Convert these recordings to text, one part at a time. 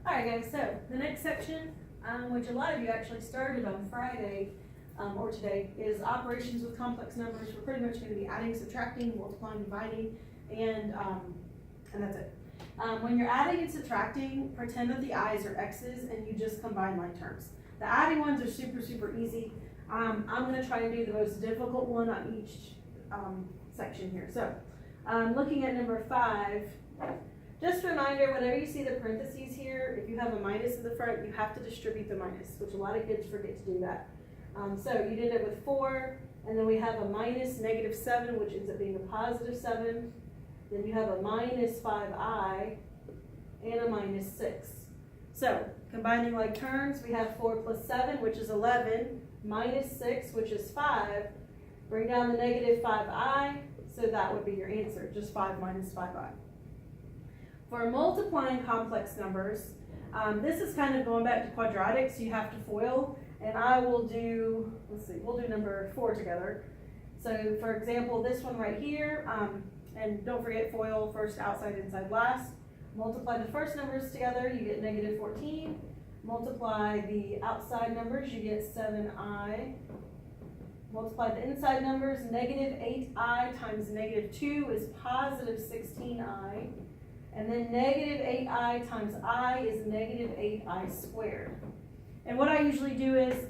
Alright guys, so the next section, which a lot of you actually started on Friday, or today, is operations with complex numbers. We're pretty much gonna be adding, subtracting, multiplying, dividing, and that's it. When you're adding and subtracting, pretend that the i's are x's and you just combine like terms. The adding ones are super easy. I'm gonna try and do the most difficult one on each section here. So, looking at number 5, just a reminder, whenever you see the parentheses here, if you have a minus in the front, you have to distribute the minus, which a lot of kids forget to do that. So you did it with 4, and then we have a minus -7, which ends up being a positive 7. Then you have a minus 5i and a minus 6. So combining like terms, we have 4 plus 7, which is 11, minus 6, which is 5. Bring down the negative 5i, so that would be your answer, just 5 minus 5i. For multiplying complex numbers, this is kind of going back to quadratics, you have to FOIL, and I will do, we'll do number 4 together. So for example, this one right here, and don't forget FOIL, first outside, inside, last. Multiply the first numbers together, you get -14. Multiply the outside numbers, you get 7i. Multiply the inside numbers, -8i times -2 is positive 16i. And then -8i times I is -8i squared. And what I usually do is,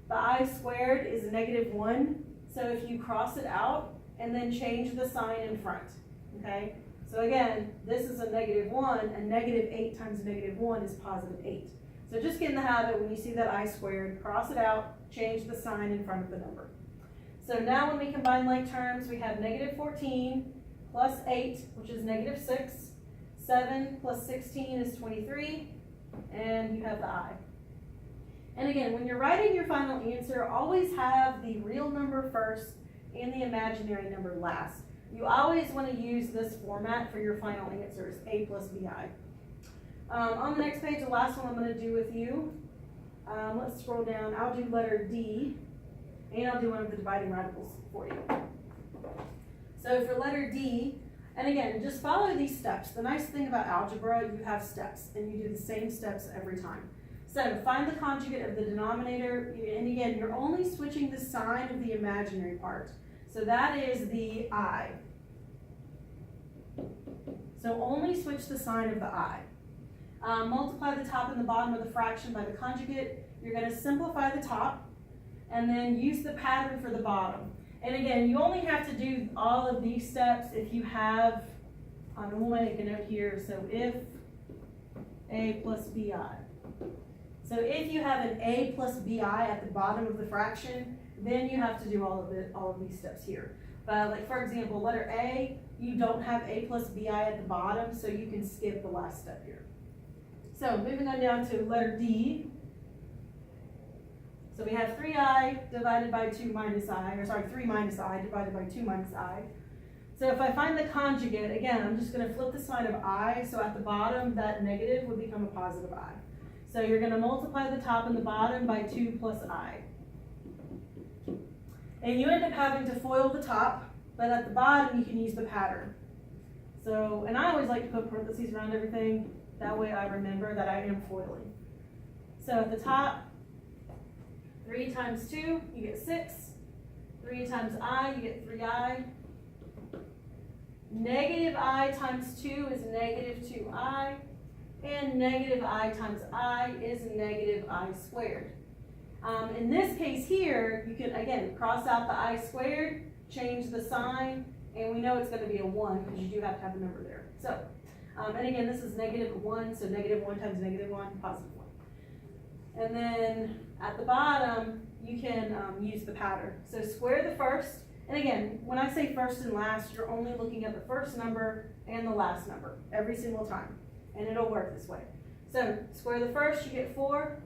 the I squared is -1. So if you cross it out and then change the sign in front, okay? So again, this is a -1, and -8 times -1 is positive 8. So just get in the habit when you see that I squared, cross it out, change the sign in front of the number. So now when we combine like terms, we have -14 plus 8, which is -6. 7 plus 16 is 23, and you have the I. And again, when you're writing your final answer, always have the real number first and the imaginary number last. You always want to use this format for your final answers, A plus BI. On the next page, the last one I'm going to do with you, let's scroll down. I'll do letter D, and I'll do one of the dividing radicals for you. So for letter D, and again, just follow these steps. The nice thing about algebra, you have steps, and you do the same steps every time. So find the conjugate of the denominator, and again, you're only switching the sign of the imaginary part. So that is the I. So only switch the sign of the I. Multiply the top and the bottom of the fraction by the conjugate. You're going to simplify the top, and then use the pattern for the bottom. And again, you only have to do all of these steps if you have, we'll make a note here, so if A plus BI. So if you have an A plus BI at the bottom of the fraction, then you have to do all of these steps here. But like for example, letter A, you don't have A plus BI at the bottom, so you can skip the last step here. So moving on down to letter D. So we have 3i divided by 2 minus I, or sorry, 3 minus I divided by 2 minus I. So if I find the conjugate, again, I'm just going to flip the sign of I, so at the bottom, that negative would become a positive I. So you're going to multiply the top and the bottom by 2 plus I. And you end up having to FOIL the top, but at the bottom, you can use the pattern. So, and I always like to put parentheses around everything, that way I remember that I am FOILing. So at the top, 3 times 2, you get 6. 3 times I, you get 3i. Negative I times 2 is -2i. And negative I times I is negative I squared. In this case here, you can, again, cross out the I squared, change the sign, and we know it's going to be a 1 because you do have to have a number there. So, and again, this is -1, so -1 times -1, +1. And then at the bottom, you can use the pattern. So square the first, and again, when I say first and last, you're only looking at the first number and the last number every single time, and it'll work this way. So square the first, you get 4.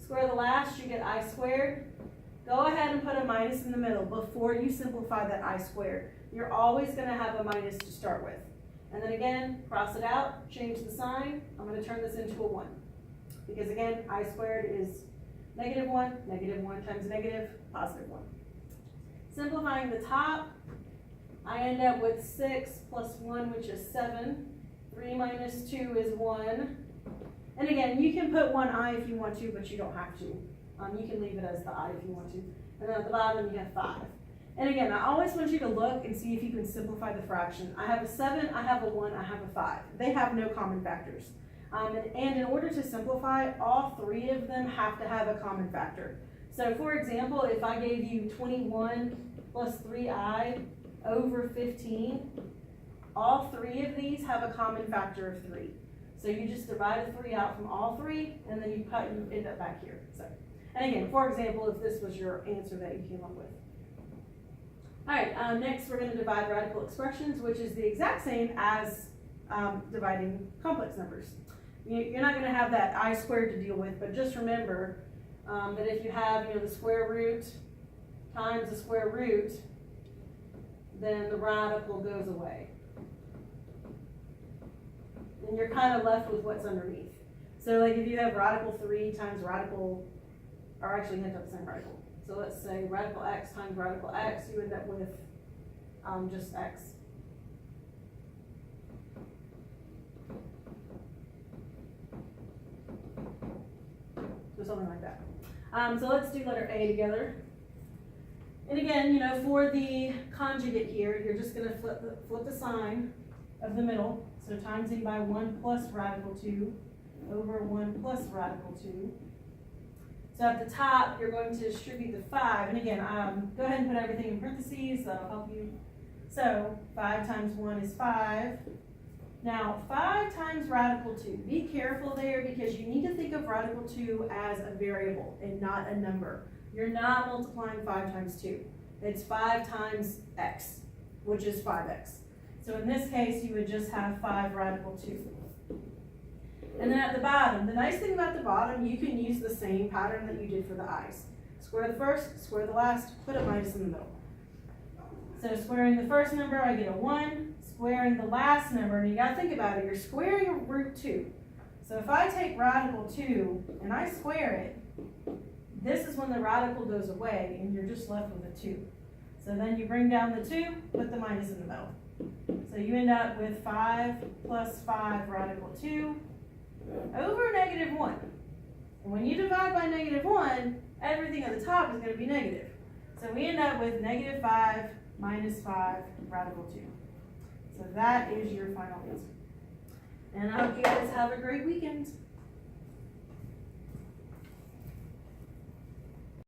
Square the last, you get I squared. Go ahead and put a minus in the middle before you simplify that I squared. You're always going to have a minus to start with. And then again, cross it out, change the sign. I'm going to turn this into a 1. Because again, I squared is -1, -1 times negative, +1. Simplifying the top, I end up with 6 plus 1, which is 7. 3 minus 2 is 1. And again, you can put one I if you want to, but you don't have to. You can leave it as the I if you want to. And then at the bottom, you have 5. And again, I always want you to look and see if you can simplify the fraction. I have a 7, I have a 1, I have a 5. They have no common factors. And in order to simplify, all 3 of them have to have a common factor. So for example, if I gave you 21 plus 3i over 15, all 3 of these have a common factor of 3. So you just divide a 3 out from all 3, and then you end up back here. So, and again, for example, if this was your answer that you came up with. All right, next we're going to divide radical expressions, which is the exact same as dividing complex numbers. You're not going to have that I squared to deal with, but just remember that if you have, the square root times the square root, then the radical goes away. And you're kind of left with what's underneath. So like if you have radical 3 times radical, or actually you end up the same radical. So let's say radical x times radical x, you end up with just x. So something like that. So let's do letter A together. And again, for the conjugate here, you're just going to flip the sign of the middle. So timesing by 1 plus radical 2 over 1 plus radical 2. So at the top, you're going to distribute the 5. And again, go ahead and put everything in parentheses. That'll help you. So 5 times 1 is 5. Now, 5 times radical 2. Be careful there because you need to think of radical 2 as a variable and not a number. You're not multiplying 5 times 2. It's 5 times x, which is 5x. So in this case, you would just have 5 radical 2. And then at the bottom, the nice thing about the bottom, you can use the same pattern that you did for the i's. Square the first, square the last, put a minus in the middle. So squaring the first number, I get a 1. Squaring the last number, and you got to think about it, you're squaring a root 2. So if I take radical 2 and I square it, this is when the radical goes away and you're just left with a 2. So then you bring down the 2, put the minus in the middle. So you end up with 5 plus 5 radical 2 over negative 1. And when you divide by negative 1, everything at the top is going to be negative. So we end up with negative 5 minus 5 radical 2. So that is your final answer. And I hope you guys have a great weekend.